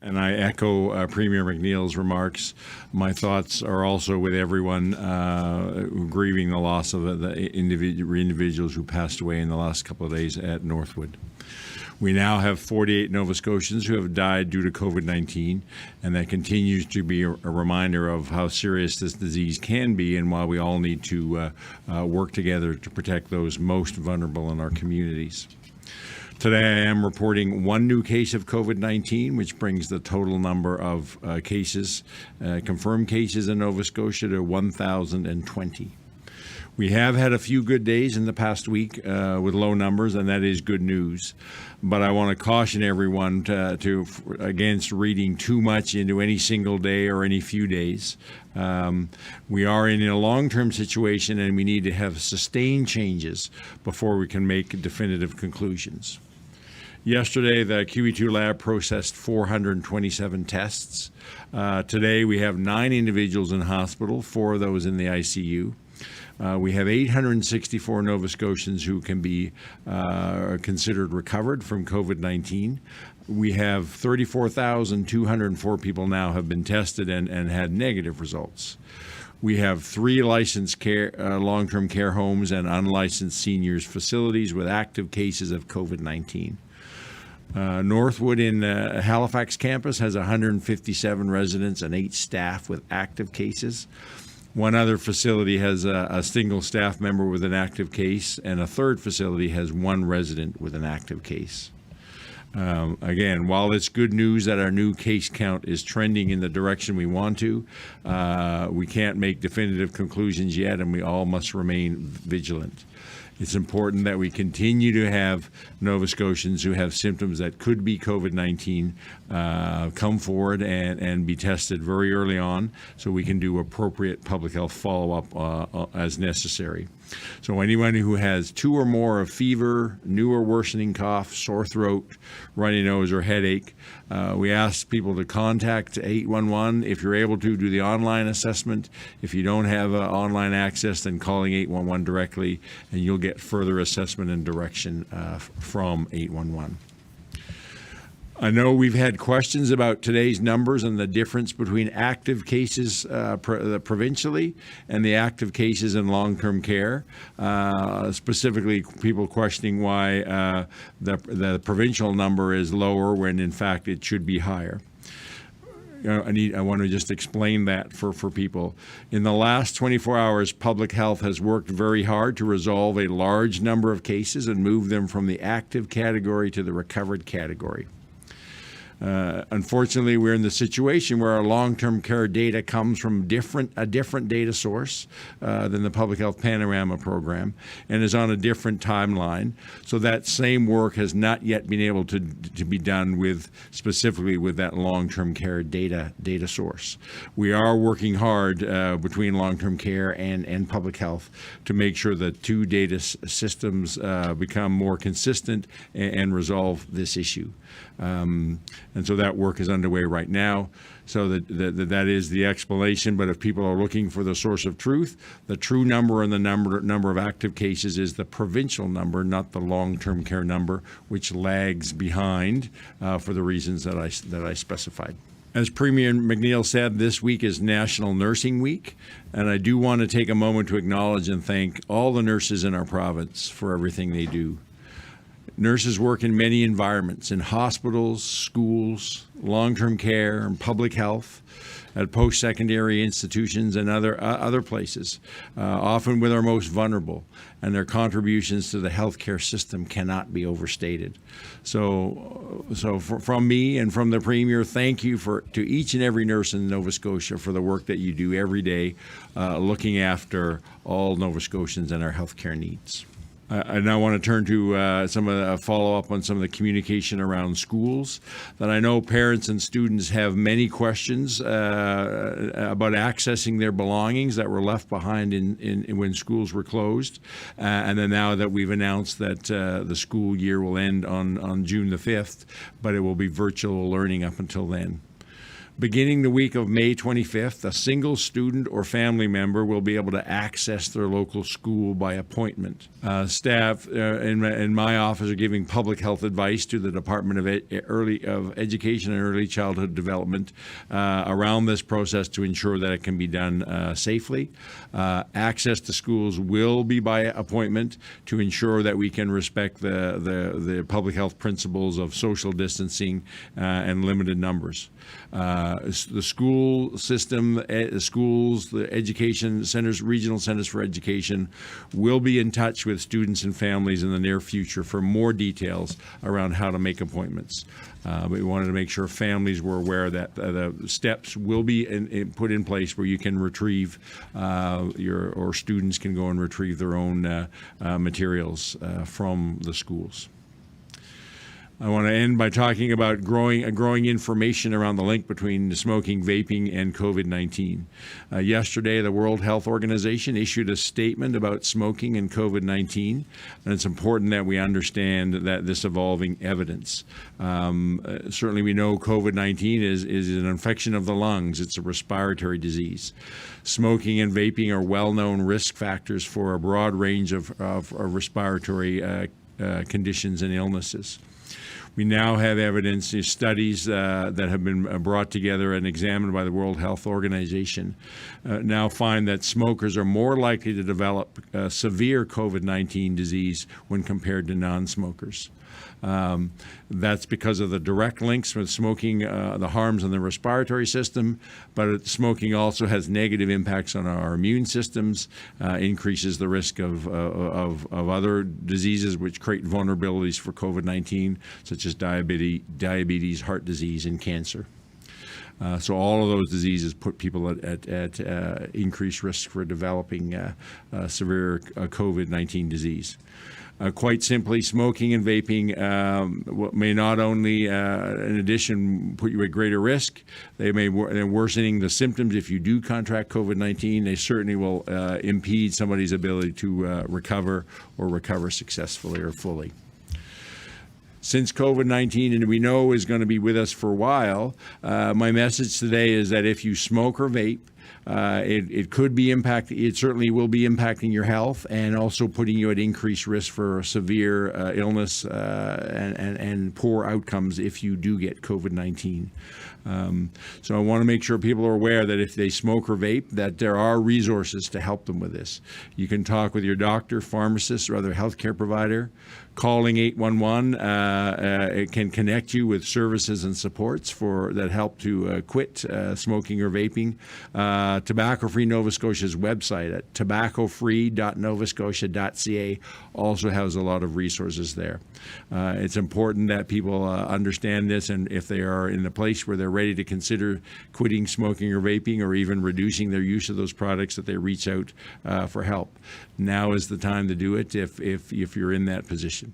And I echo Premier McNeil's remarks. My thoughts are also with everyone grieving the loss of the individuals who passed away in the last couple of days at Northwood. We now have 48 Nova Scotians who have died due to COVID-19, and that continues to be a reminder of how serious this disease can be and why we all need to work together to protect those most vulnerable in our communities. Today, I am reporting one new case of COVID-19, which brings the total number of cases, confirmed cases in Nova Scotia to 1,020. We have had a few good days in the past week with low numbers, and that is good news. But I want to caution everyone against reading too much into any single day or any few days. We are in a long-term situation, and we need to have sustained changes before we can make definitive conclusions. Yesterday, the QE2 lab processed 427 tests. Today, we have 9 individuals in hospital, 4 of those in the ICU. We have 864 Nova Scotians who can be considered recovered from COVID-19. We have 34,204 people now have been tested and had negative results. We have 3 licensed long-term care homes and unlicensed seniors facilities with active cases of COVID-19. Northwood in Halifax campus has 157 residents and 8 staff with active cases. One other facility has a single staff member with an active case, and a third facility has 1 resident with an active case. Again, while it's good news that our new case count is trending in the direction we want to, we can't make definitive conclusions yet, and we all must remain vigilant. It's important that we continue to have Nova Scotians who have symptoms that could be COVID-19 come forward and be tested very early on so we can do appropriate public health follow-up as necessary. So anyone who has 2 or more of fever, new or worsening cough, sore throat, runny nose, or headache, we ask people to contact 811. If you're able to, do the online assessment. If you don't have online access, then calling 811 directly, and you'll get further assessment and direction from 811. I know we've had questions about today's numbers and the difference between active cases provincially and the active cases in long-term care. Specifically, people questioning why the provincial number is lower when in fact it should be higher. I want to just explain that for people. In the last 24 hours, public health has worked very hard to resolve a large number of cases and move them from the active category to the recovered category. Unfortunately, we're in the situation where our long-term care data comes from a different data source than the Public Health Panorama program and is on a different timeline. So that same work has not yet been able to be done specifically with that long-term care data source. We are working hard between long-term care and public health to make sure that 2 data systems become more consistent and resolve this issue. And so that work is underway right now. So that is the explanation. But if people are looking for the source of truth, the true number and the number of active cases is the provincial number, not the long-term care number, which lags behind for the reasons that I specified. As Premier McNeil said, this week is National Nursing Week, and I do want to take a moment to acknowledge and thank all the nurses in our province for everything they do. Nurses work in many environments, in hospitals, schools, long-term care, and public health, at post-secondary institutions and other places, often with our most vulnerable, and their contributions to the healthcare system cannot be overstated. So from me and from the Premier, thank you to each and every nurse in Nova Scotia for the work that you do every day, looking after all Nova Scotians and our healthcare needs. I now want to turn to some of the follow-up on some of the communication around schools. That I know parents and students have many questions about accessing their belongings that were left behind when schools were closed. And then now that we've announced that the school year will end on June the 5th, but it will be virtual learning up until then. Beginning the week of May 25th, a single student or family member will be able to access their local school by appointment. Staff in my office are giving public health advice to the Department of Education and Early Childhood Development around this process to ensure that it can be done safely. Access to schools will be by appointment to ensure that we can respect the public health principles of social distancing and limited numbers. The school system, the schools, the education centers, regional centers for education will be in touch with students and families in the near future for more details around how to make appointments. We wanted to make sure families were aware that the steps will be put in place where you can retrieve or students can go and retrieve their own materials from the schools. I want to end by talking about growing information around the link between smoking, vaping, and COVID-19. Yesterday, the World Health Organization issued a statement about smoking and COVID-19, and it's important that we understand that this evolving evidence. Certainly, we know COVID-19 is an infection of the lungs. It's a respiratory disease. Smoking and vaping are well-known risk factors for a broad range of respiratory conditions and illnesses. We now have evidence, studies that have been brought together and examined by the World Health Organization now find that smokers are more likely to develop severe COVID-19 disease when compared to non-smokers. That's because of the direct links with smoking, the harms on the respiratory system, but smoking also has negative impacts on our immune systems, increases the risk of other diseases which create vulnerabilities for COVID-19, such as diabetes, heart disease, and cancer. So all of those diseases put people at increased risk for developing severe COVID-19 disease. Quite simply, smoking and vaping may not only, in addition, put you at greater risk, they may worsening the symptoms if you do contract COVID-19. They certainly will impede somebody's ability to recover successfully or fully. Since COVID-19, and we know is going to be with us for a while, my message today is that if you smoke or vape, it could be it certainly will be impacting your health and also putting you at increased risk for severe illness and poor outcomes if you do get COVID-19. So I want to make sure people are aware that if they smoke or vape, that there are resources to help them with this. You can talk with your doctor, pharmacist, or other healthcare provider. Calling 811 it can connect you with services and supports that help to quit smoking or vaping. Tobacco Free Nova Scotia's website at tobaccofree.novascotia.ca also has a lot of resources there. It's important that people understand this, and if they are in a place where they're ready to consider quitting smoking or vaping or even reducing their use of those products, that they reach out for help. Now is the time to do it if you're in that position.